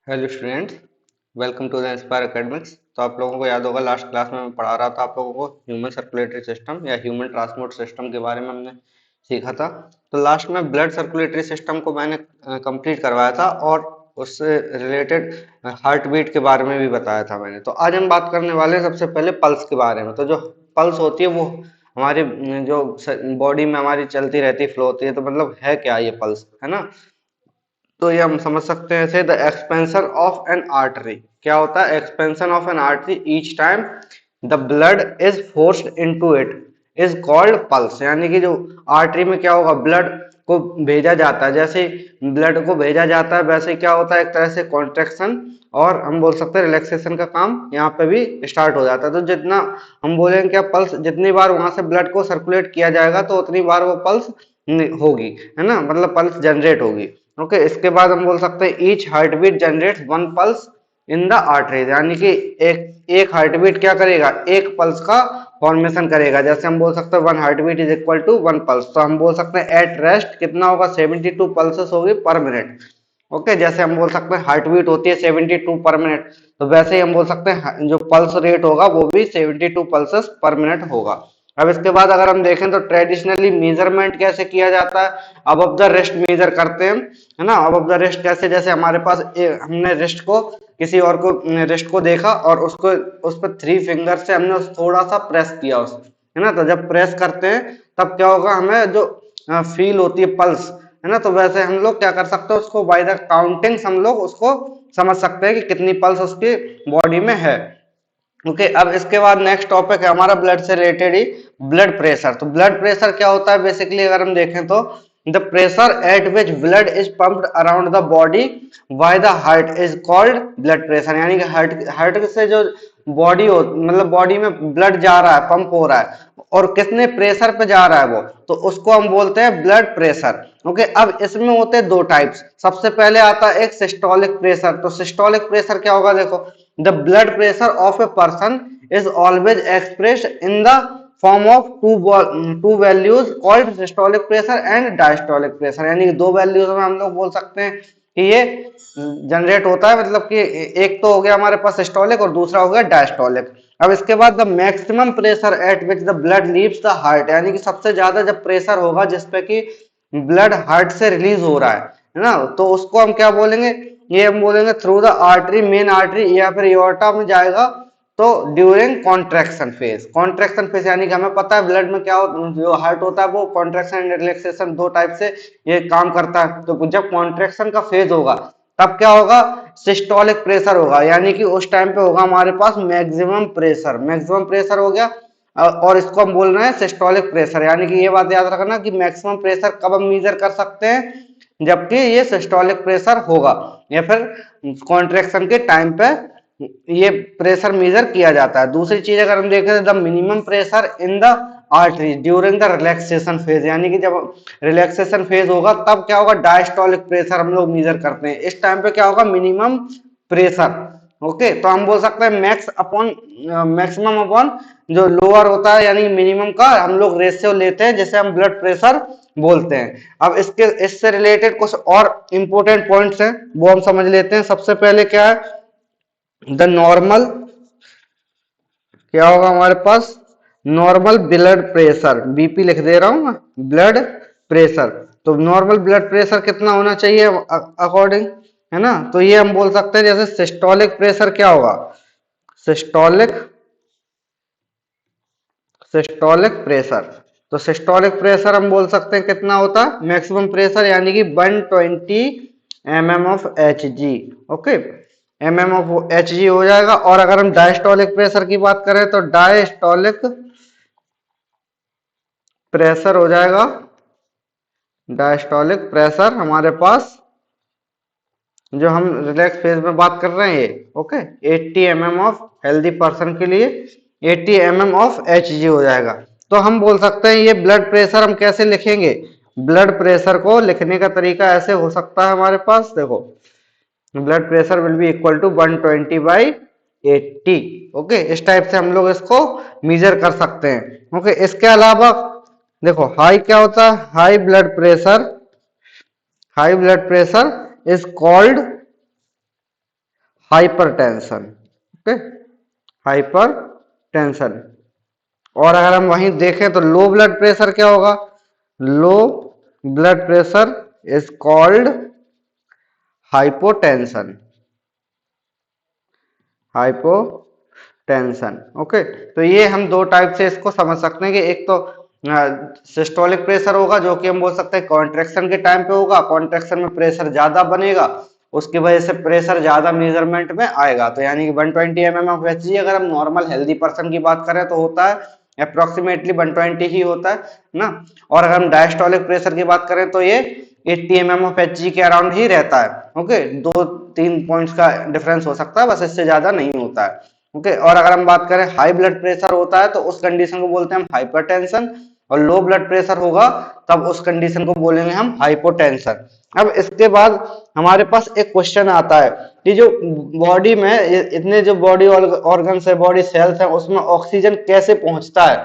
Hello students, welcome to the Inspire academics. तो आप लोगों को याद होगा लास्ट क्लास में मैं पढ़ा रहा था आप लोगों को ह्यूमन सर्कुलेटरी सिस्टम या ह्यूमन ट्रांसपोर्ट सिस्टम के बारे में हमने सीखा था। तो लास्ट में ब्लड सर्कुलेटरी सिस्टम को मैंने कंप्लीट करवाया था और उससे रिलेटेड हार्ट बीट के बारे में भी बताया था मैंने। तो आज हम बात करने वाले हैं सबसे पहले पल्स के बारे में। तो जो पल्स होती है वो हमारी जो बॉडी में हमारी चलती रहती है, फ्लो होती है। तो मतलब है क्या ये पल्स, है ना। तो ये हम समझ सकते हैं ऐसे, the expansion of N artery. क्या होता है expansion of N artery? Each time the blood is forced into it is called pulse. यानी कि जो आर्टरी में क्या होगा, ब्लड को भेजा जाता है, जैसे ब्लड को भेजा जाता है वैसे क्या होता है, एक तरह से कॉन्ट्रेक्शन और हम बोल सकते हैं रिलैक्सेशन का काम यहाँ पे भी स्टार्ट हो जाता है। तो जितना हम बोलेंगे क्या पल्स, जितनी बार वहां से ब्लड को सर्कुलेट किया जाएगा तो उतनी बार वो पल्स होगी, है ना, मतलब पल्स जनरेट होगी। ओके, इसके बाद हम बोल सकते हैं each heart beat generates one pulse in the arteries. यानी कि एक एक हार्ट बीट क्या करेगा, एक पल्स का फॉर्मेशन करेगा। जैसे हम बोल सकते हैं one heart beat is equal to one pulse. तो हम बोल सकते हैं एट रेस्ट कितना होगा, 72 पल्सेस होगी पर मिनट। ओके, जैसे हम बोल सकते हैं हार्ट बीट होती है 72 पर मिनट, तो वैसे ही हम बोल सकते हैं जो पल्स रेट होगा वो भी 72 पल्सेस पर मिनट होगा। अब इसके बाद अगर हम देखें तो ट्रेडिशनली मेजरमेंट कैसे किया जाता है, अब ऑफ द रेस्ट मेजर करते हैं, है ना। अब ऑफ द रेस्ट कैसे, जैसे हमारे पास हमने रेस्ट को किसी और को रेस्ट को देखा और उसको उस पर 3 फिंगर से हमने थोड़ा सा प्रेस किया उस, है ना। तो जब प्रेस करते हैं तब क्या होगा, हमें जो फील होती है पल्स, है ना। तो वैसे हम लोग क्या कर सकते हैं, उसको बाय द काउंटिंग्स हम लोग उसको समझ सकते हैं कि कितनी पल्स उसकी बॉडी में है। ओके, अब इसके बाद नेक्स्ट टॉपिक है हमारा ब्लड से रिलेटेड ही, ब्लड प्रेशर। तो ब्लड प्रेशर क्या होता है बेसिकली, अगर हम देखें तो the pressure at which blood is pumped around the body by the heart is called blood pressure. यानी कि हार्ट हार्ट से जो बॉडी हो, मतलब बॉडी में ब्लड जा रहा है, पंप हो रहा है और कितने प्रेशर पे जा रहा है वो, तो उसको हम बोलते हैं ब्लड प्रेशर। ओके, अब इसमें होते हैं दो टाइप्स। सबसे पहले आता है एक सिस्टोलिक प्रेशर। तो सिस्टोलिक प्रेशर क्या होगा, देखो, the blood pressure of a person is always expressed in the form of two values called systolic pressure and diastolic pressure। यानी कि दो वैल्यूज में हम लोग बोल सकते हैं कि ये जनरेट होता है, मतलब कि एक तो हो गया हमारे पास सिस्टोलिक और दूसरा हो गया डायस्टोलिक। अब इसके बाद the maximum pressure at which the blood leaves the heart. यानी कि सबसे ज्यादा जब प्रेशर होगा जिसपे कि ब्लड हार्ट से रिलीज हो रहा है ना, तो उसको हम क्या बोलेंगे, ये हम बोलेंगे through the artery, main artery या फिर एओर्टा में जाएगा। तो during contraction phase, contraction phase यानी कि हमें पता है ब्लड में क्या जो हार्ट होता है वो कॉन्ट्रैक्शन एंड रिलैक्सेशन दो टाइप से ये काम करता है। तो जब कॉन्ट्रैक्शन का फेज होगा तब क्या होगा, सिस्टोलिक प्रेशर होगा। यानी कि उस टाइम पे होगा हमारे पास मैक्सिमम प्रेशर, मैक्सिमम प्रेशर हो गया। और इसको हम बोल रहे हैं सिस्टोलिक प्रेशर। यानी कि ये बात याद रखना कि मैक्सिमम प्रेशर कब हम मेजर कर सकते हैं, जबकि ये सिस्टोलिक प्रेशर होगा या फिर कॉन्ट्रैक्शन के टाइम पे ये प्रेशर मेजर किया जाता है। दूसरी चीज अगर हम देखें the minimum pressure in the artery during the relaxation phase. यानी कि जब रिलैक्सेशन फेज होगा तब क्या होगा, डायस्टोलिक प्रेशर हम लोग मेजर करते हैं। इस टाइम पे क्या होगा, मिनिमम प्रेशर। ओके, तो हम बोल सकते हैं मैक्स अपॉन मैक्सिमम अपॉन जो लोअर होता है, यानी मिनिमम का हम लोग रेशियो लेते हैं जिसे हम ब्लड प्रेशर बोलते हैं। अब इसके इससे रिलेटेड कुछ और इंपॉर्टेंट पॉइंट्स हैं वो हम समझ लेते हैं। सबसे पहले क्या है, द नॉर्मल, क्या होगा हमारे पास, नॉर्मल ब्लड प्रेशर, बीपी लिख दे रहा हूं, ब्लड प्रेशर। तो नॉर्मल ब्लड प्रेशर कितना होना चाहिए अकॉर्डिंग, है ना। तो ये हम बोल सकते हैं जैसे सिस्टोलिक प्रेशर क्या होगा, सिस्टोलिक सिस्टोलिक प्रेशर। तो सिस्टोलिक प्रेशर हम बोल सकते हैं कितना होता है, मैक्सिमम प्रेशर, यानी कि 120 mm of H G. Okay, mm of H G हो जाएगा। और अगर हम डायस्टोलिक प्रेशर की बात करें तो डायस्टोलिक प्रेशर हो जाएगा, डायस्टोलिक प्रेशर हमारे पास जो हम रिलैक्स फेज में बात कर रहे हैं ये, okay, 80 mm of healthy person के लिए 80 mm ऑफ एच जी हो जाएगा। तो हम बोल सकते हैं ये ब्लड प्रेशर हम कैसे लिखेंगे, ब्लड प्रेशर को लिखने का तरीका ऐसे हो सकता है हमारे पास, देखो, blood pressure will be equal to 120 by 80। Okay, इस टाइप से हम लोग इसको मेजर कर सकते हैं। ओके, इसके अलावा देखो हाई क्या होता है, high blood pressure, high blood pressure is called hypertension. Okay, hypertension. और अगर हम वहीं देखें तो लो ब्लड प्रेशर क्या होगा? Low blood pressure is called hypotension. Hypotension. Okay, तो ये हम दो टाइप से इसको समझ सकते हैं कि एक तो सिस्टोलिक प्रेशर होगा जो कि हम बोल सकते हैं कॉन्ट्रेक्शन के टाइम पे होगा, कॉन्ट्रेक्शन में प्रेशर ज्यादा बनेगा, उसकी वजह से प्रेशर ज्यादा मेजरमेंट में आएगा। तो यानी कि 120 mm ऑफ एचजी अगर हम नॉर्मल हेल्दी पर्सन की बात करें तो होता है अप्रोक्सीमेटली 120 ही होता है ना। और अगर हम डायस्टोलिक प्रेशर की बात करें तो ये 80 mm ऑफ एचजी के अराउंड ही रहता है। ओके, 2-3 पॉइंट्स का डिफरेंस हो सकता है, बस इससे ज्यादा नहीं होता है। ओके, और अगर हम बात करें हाई ब्लड प्रेशर होता है तो उस कंडीशन को बोलते हैं हम हाइपरटेंशन, और लो ब्लड प्रेशर होगा तब उस कंडीशन को बोलेंगे हम हाइपोटेंशन। अब इसके बाद हमारे पास एक क्वेश्चन आता है कि जो बॉडी में इतने जो बॉडी ऑर्गन्स है, बॉडी सेल्स है, उसमें ऑक्सीजन कैसे पहुंचता है,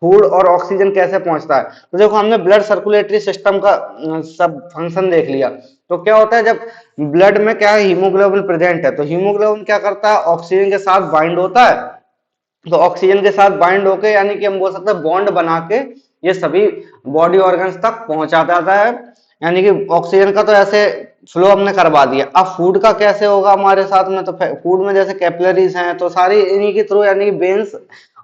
फूड और ऑक्सीजन कैसे पहुंचता है। तो देखो हमने ब्लड सर्कुलेटरी सिस्टम का सब फंक्शन देख लिया। तो क्या होता है जब ब्लड में क्या है, हीमोग्लोबिन प्रेजेंट है, तो हीमोग्लोबिन क्या करता है, ऑक्सीजन के साथ बाइंड होता है। तो ऑक्सीजन के साथ बाइंड होके यानी कि हम बोल सकते हैं बॉन्ड बना के ये सभी बॉडी ऑर्गन्स तक पहुंचा जाता है। यानी कि ऑक्सीजन का तो ऐसे फ्लो हमने करवा दिया। अब फूड का कैसे होगा हमारे साथ में, तो फूड में जैसे कैपिलरीज हैं तो सारी इन्हीं के थ्रू, यानी कि वेन्स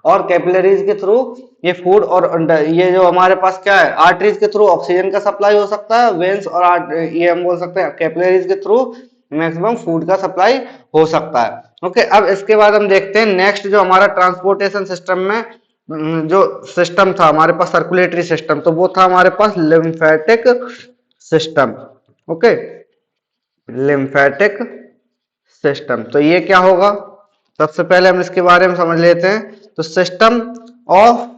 और कैपिलरीज के थ्रू ये फूड और ये जो हमारे पास क्या है, आर्टरीज के थ्रू ऑक्सीजन का सप्लाई हो सकता है, वेन्स और ये हम बोल सकते हैं कैपिलरीज के थ्रू मैक्सिमम फूड का सप्लाई हो सकता है। ओके, अब इसके बाद हम देखते हैं नेक्स्ट जो हमारा ट्रांसपोर्टेशन सिस्टम में जो सिस्टम था हमारे पास सर्कुलेटरी सिस्टम, तो वो था हमारे पास lymphatic system. Okay, lymphatic system. तो ये क्या होगा, सबसे पहले हम इसके बारे में समझ लेते हैं। तो system of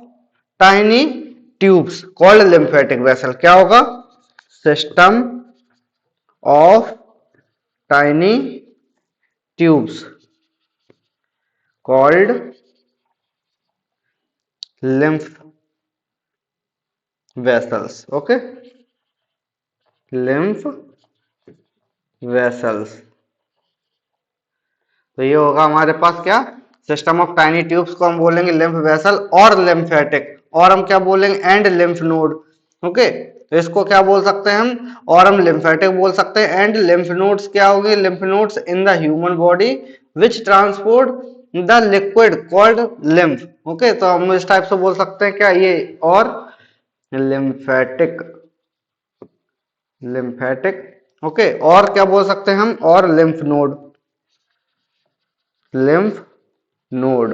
tiny tubes called lymphatic vessel, क्या होगा, system of tiny tubes called lymph vessels। okay, lymph vessels। तो ये होगा हमारे पास क्या, सिस्टम ऑफ टाइनी ट्यूब्स को हम बोलेंगे लिम्फ वेसल और लिम्फेटिक, और हम क्या बोलेंगे, एंड लिम्फ नोड। ओके, तो इसको क्या बोल सकते हैं हम, और हम लिम्फेटिक बोल सकते हैं। एंड लिम्फ नोड्स क्या होंगे, lymph nodes in the human body which transport the liquid called lymph. Okay, तो हम इस टाइप से बोल सकते हैं क्या ये, और लिम्फेटिक, लिम्फेटिक। ओके, और क्या बोल सकते हैं हम, और lymph node, lymph node.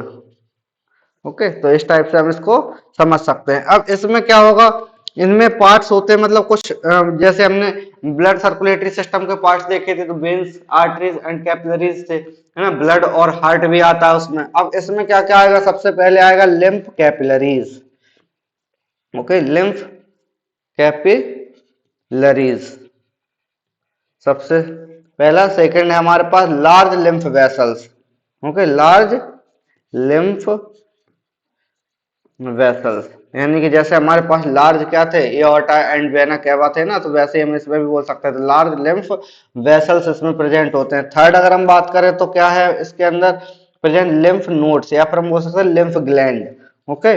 Okay, तो इस टाइप से हम इसको समझ सकते हैं। अब इसमें क्या होगा, इनमें पार्ट्स होते हैं, मतलब कुछ जैसे हमने ब्लड सर्कुलेटरी सिस्टम के पार्ट्स देखे थे तो वेन्स, आर्टरीज एंड कैपिलरीज थे, है ना, ब्लड और हार्ट भी आता है उसमें। अब इसमें क्या क्या आएगा, सबसे पहले आएगा lymph capillaries. Okay, lymph capillaries सबसे पहला। सेकंड है हमारे पास large lymph vessels. Okay, large lymph vessels, यानी कि जैसे हमारे पास लार्ज क्या थे, एओर्टा एंड वेना केवा थे ना, तो वैसे ही हम इसमें भी बोल सकते हैं तो लार्ज लिम्फ वेसल्स इसमें प्रेजेंट होते हैं। थर्ड अगर हम बात करें तो क्या है इसके अंदर प्रेजेंट, लिम्फ नोड्स, या फिर हम बोल सकते हैं lymph gland. Okay,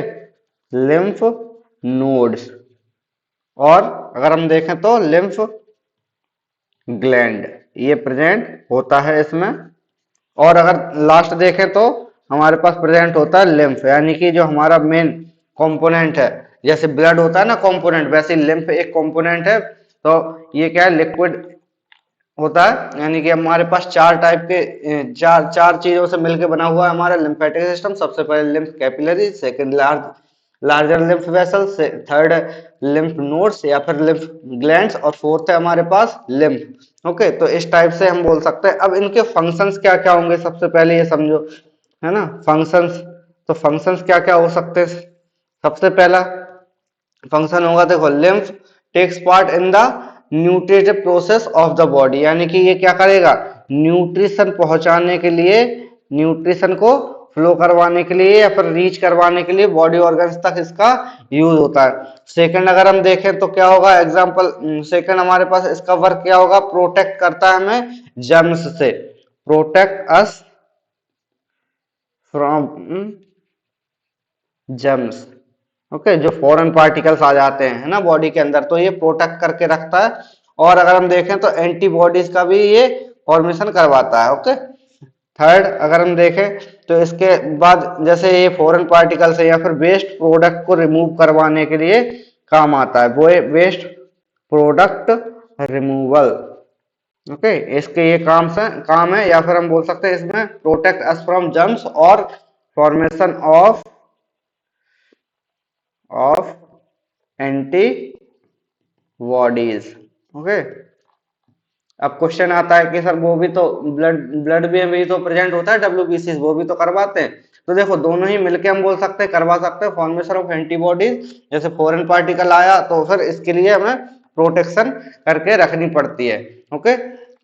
lymph nodes, और अगर हम देखें तो लिम्फ ग्लैंड, ये प्रेजेंट होता है इसमें। और अगर लास्ट देखें तो हमारे पास प्रेजेंट होता है लिम्फ, यानी कि जो हमारा मेन कंपोनेंट है, जैसे ब्लड होता है ना कंपोनेंट, वैसे लिम्फ एक कंपोनेंट है। तो ये क्या है, लिक्विड होता है, यानी कि हमारे पास चार टाइप के चार चार चीजों से मिलकर बना हुआ है हमारा लिम्फेटिक सिस्टम। सबसे पहले lymph capillary, second larger lymph vessel, third lymph nodes या फिर लिम्फ ग्लैंड्स, और फोर्थ है हमारे पास लिम्फ। ओके, तो इस टाइप से हम बोल सकते हैं। अब इनके फंक्शंस क्या क्या होंगे, सबसे पहले ये समझो, है ना, फंक्शंस। तो फंक्शंस क्या क्या हो सकते हैं, सबसे पहला फंक्शन होगा, देखो, lymph takes part in the nutritive process of the body, यानी कि ये क्या करेगा, न्यूट्रिशन पहुंचाने के लिए, न्यूट्रिशन को फ्लो करवाने के लिए या फिर रीच करवाने के लिए बॉडी ऑर्गन्स तक इसका यूज होता है। सेकंड अगर हम देखें तो क्या होगा, एग्जांपल सेकंड हमारे पास इसका वर्क क्या होगा, प्रोटेक्ट करता है हमें जर्म्स से। Protect us from germs. Okay, जो फॉरेन पार्टिकल्स आ जाते हैं है ना बॉडी के अंदर, तो ये प्रोटेक्ट करके रखता है। और अगर हम देखें तो एंटीबॉडीज का भी ये फॉर्मेशन करवाता है। ओके, थर्ड अगर हम देखें तो इसके बाद जैसे ये फॉरेन पार्टिकल्स है या फिर वेस्ट प्रोडक्ट को रिमूव करवाने के लिए काम आता है, वो वेस्ट प्रोडक्ट रिमूवल। ओके, इसके ये काम है, या फिर हम बोल सकते हैं इसमें प्रोटेक्ट अस फ्रॉम जर्म्स और फॉर्मेशन ऑफ एंटीबॉडीज। ओके, अब क्वेश्चन आता है कि सर वो भी तो ब्लड ब्लड में भी तो प्रेजेंट होता है डब्ल्यूबीसी, वो भी तो करवाते हैं। तो देखो दोनों ही मिलके हम बोल सकते हैं करवा सकते हैं फॉर्मेशन ऑफ एंटीबॉडीज। जैसे फॉरेन पार्टिकल आया तो फिर इसके लिए हमें प्रोटेक्शन करके रखनी पड़ती है। ओके,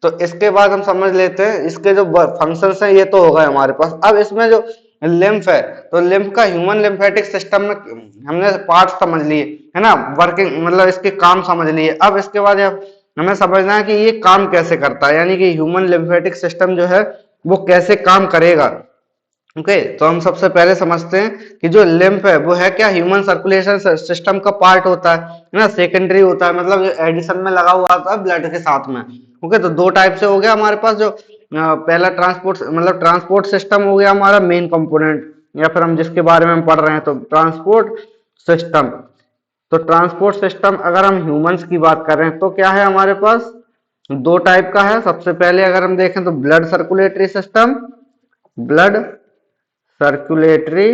तो इसके बाद हम समझ लेते हैं इसके जो फंक्शंस हैं, ये तो हो गए हमारे पास। अब इसमें जो लिम्फ है, तो लिम्फ का ह्यूमन लिम्फेटिक सिस्टम में हमने पार्ट समझ लिए है ना, वर्किंग मतलब इसके काम समझ लिए। अब इसके बाद हमें समझना है कि ये काम कैसे करता है, यानी कि ह्यूमन लिम्फेटिक सिस्टम जो है वो कैसे काम करेगा। ओके, तो हम सबसे पहले समझते हैं कि जो लिम्फ है वो है क्या, ह्यूमन सर्कुलेशन सिस्टम का पार्ट होता है ना, सेकेंडरी होता है, मतलब एडिशन में लगा हुआ होता है ब्लड के साथ में। ओके, तो दो टाइप से हो गया हमारे पास, जो पहला ट्रांसपोर्ट मतलब ट्रांसपोर्ट सिस्टम हो गया हमारा मेन कंपोनेंट, या फिर हम जिसके बारे में हम पढ़ रहे हैं तो ट्रांसपोर्ट सिस्टम। तो ट्रांसपोर्ट सिस्टम अगर हम ह्यूमंस की बात करें तो क्या है हमारे पास, दो टाइप का है। सबसे पहले अगर हम देखें तो blood circulatory system, blood circulatory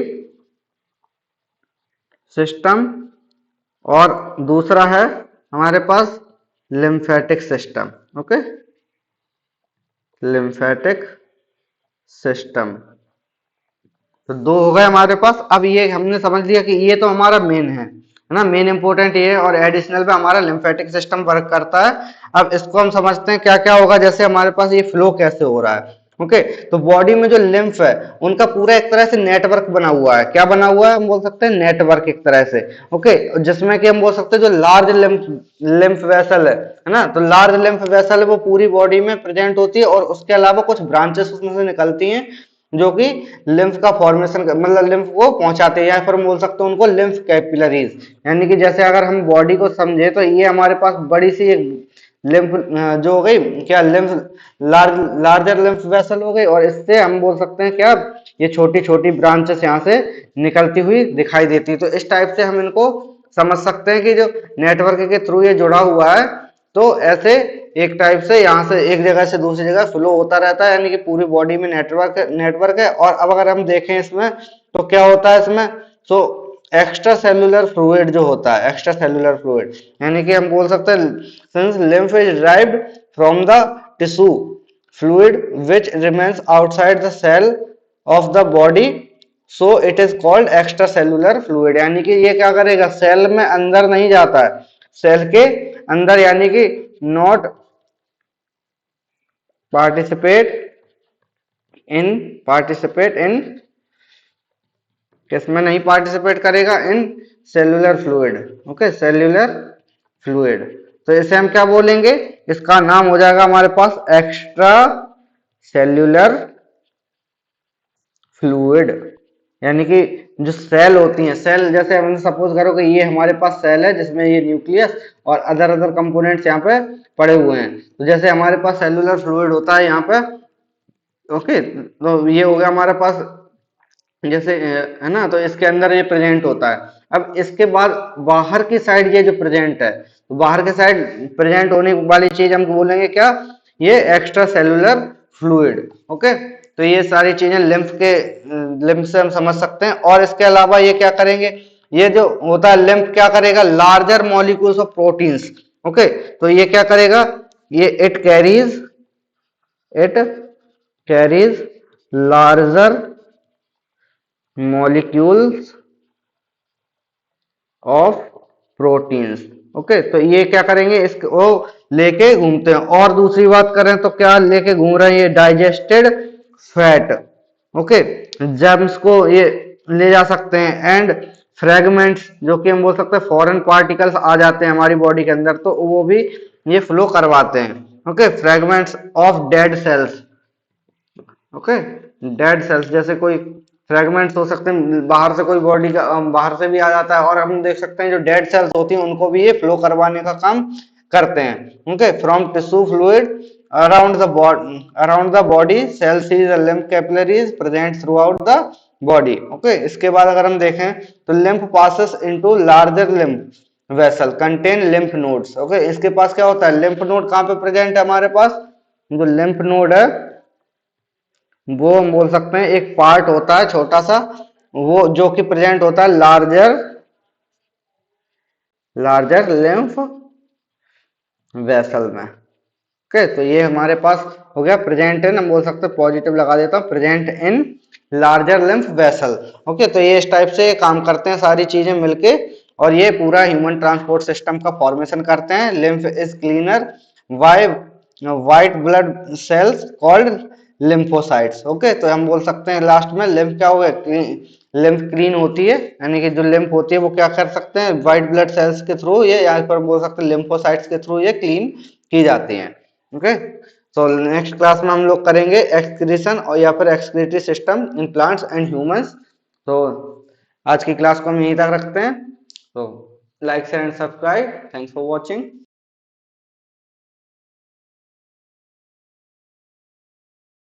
system, और दूसरा है हमारे पास lymphatic system. Okay, lymphatic system. तो दो हो गए हमारे पास। अब ये हमने समझ लिया कि ये तो हमारा मेन है ना, मेन इंपोर्टेंट ये है, और एडिशनल पे हमारा लिम्फेटिक सिस्टम वर्क करता है। अब इसको हम समझते हैं क्या क्या होगा, जैसे हमारे पास ये फ्लो कैसे हो रहा है। ओके, तो बॉडी में जो लिम्फ है उनका पूरा एक तरह से नेटवर्क बना हुआ है। क्या बना हुआ है, हम बोल सकते हैं नेटवर्क एक तरह से। ओके, जिसमें कि हम बोल सकते हैं जो लार्ज लिम्फ लिम्फ वेसल है ना, तो लार्ज लिम्फ वेसल है वो पूरी बॉडी में प्रेजेंट होती है, और उसके अलावा कुछ ब्रांचेस उसमें से निकलती हैं जो कि लिम्फ का फॉर्मेशन मतलब लिम्फ को पहुंचाते हैं, या फिर हम बोल सकते हैं उनको लिम्फ कैपिलरीज। यानी कि जैसे अगर हम बॉडी को समझे तो ये हमारे पास बड़ी सी एक लिम्फ जो हो गई क्या, लिम्फ लार्जर लिम्फ वेसल हो गई, और इससे हम बोल सकते हैं क्या, ये छोटी छोटी ब्रांचेस यहाँ से निकलती हुई दिखाई देती है। तो इस टाइप से हम इनको समझ सकते हैं कि जो नेटवर्क के थ्रू ये जुड़ा हुआ है, तो ऐसे एक टाइप से यहाँ से एक जगह से दूसरी जगह फ्लो होता रहता है, यानी कि पूरी बॉडी में नेटवर्क है। और अब अगर हम देखें इसमें तो क्या होता है इसमें, सो एक्स्ट्रा सेलुलर फ्लूइड जो होता है, एक्स्ट्रा सेलुलर फ्लूइड, यानी कि हम बोल सकते हैं since lymph is derived from the tissue fluid which remains outside the cell of the body, so it is called extra cellular fluid. यानी कि ये क्या करेगा, सेल में अंदर नहीं जाता है, सेल के अंदर, यानी कि नॉट पार्टिसिपेट इन किसमें नहीं पार्टिसिपेट करेगा, in cellular fluid. Okay, cellular fluid. तो इसे हम क्या बोलेंगे, इसका नाम हो जाएगा हमारे पास एक्स्ट्रा सेल्यूलर फ्लूइड। यानी कि जो सेल होती हैं, सेल जैसे हम सपोज करो कि ये हमारे पास सेल है जिसमें ये न्यूक्लियस और अदर कंपोनेंट्स यहाँ पे पड़े हुए हैं। तो जैसे हमारे पास सेलुलर फ्लूइड होता है यहाँ पे। ओके, तो ये हो गया हमारे पास जैसे है ना, तो इसके अंदर ये प्रेजेंट होता है। अब इसके बाद बाहर की साइड ये जो प्रेजेंट है, तो बाहर के साइड प्रेजेंट होने वाली चीज हम बोलेंगे क्या, ये एक्स्ट्रा सेलुलर फ्लूइड। ओके, तो ये सारी चीजें लिम्फ से हम समझ सकते हैं। और इसके अलावा ये क्या करेंगे, ये जो होता है लिम्फ क्या करेगा, larger molecules of proteins. Okay, तो ये क्या करेगा, ये it carries larger molecules of proteins. Okay, तो ये क्या करेंगे, इसको लेके घूमते हैं। और दूसरी बात करें तो क्या लेके घूम रहे हैं, ये डाइजेस्टेड फैट। ओके, जर्म्स को ये ले जा सकते हैं, एंड फ्रेगमेंट्स जो कि हम बोल सकते हैं फॉरेन पार्टिकल्स आ जाते हैं हमारी बॉडी के अंदर, तो वो भी ये फ्लो करवाते हैं। Okay, fragments of dead cells, okay. Dead cells जैसे कोई फ्रेगमेंट्स हो सकते हैं, बाहर से कोई बॉडी का बाहर से भी आ जाता है, और हम देख सकते हैं जो डेड सेल्स होती हैं उनको भी ये फ्लो करवाने का काम करते हैं। Okay, from tissue fluid around the body cell sees lymph capillaries present throughout the body. Okay, इसके बाद अगर हम देखें तो lymph passes into larger lymph vessel contain lymph nodes. Okay, इसके पास क्या होता है, लिम्फ नोड कहाँ पे प्रेजेंट है हमारे पास, जो लिम्फ नोड है वो हम बोल सकते हैं एक पार्ट होता है छोटा सा, वो जो कि प्रेजेंट होता है लार्जर लार्जर लिम्फ वेसल में। ओके, तो ये हमारे पास हो गया प्रेजेंट इन, हम बोल सकते हैं पॉजिटिव लगा देता हूं, present in larger lymph vessel. Okay, तो ये इस टाइप से काम करते हैं सारी चीजें मिलके, और ये पूरा ह्यूमन ट्रांसपोर्ट सिस्टम का फॉर्मेशन करते हैं। Lymph is cleaner by white blood cells called lymphocytes. Okay, तो हम बोल सकते हैं लास्ट में लिम्फ क्या हो गया, लिम्फ क्लीन होती है, यानी कि जो लिम्फ होती है वो क्या कर सकते हैं, व्हाइट ब्लड सेल्स के थ्रू, ये यहाँ पर बोल सकते हैं लिम्फोसाइट्स के थ्रू ये क्लीन की जाती हैं। ओके, तो नेक्स्ट क्लास में हम लोग करेंगे एक्सक्रीशन और या फिर excretory system in plants and humans. तो आज की क्लास को हम यहीं तक रखते हैं। तो like share and subscribe, thanks for watching.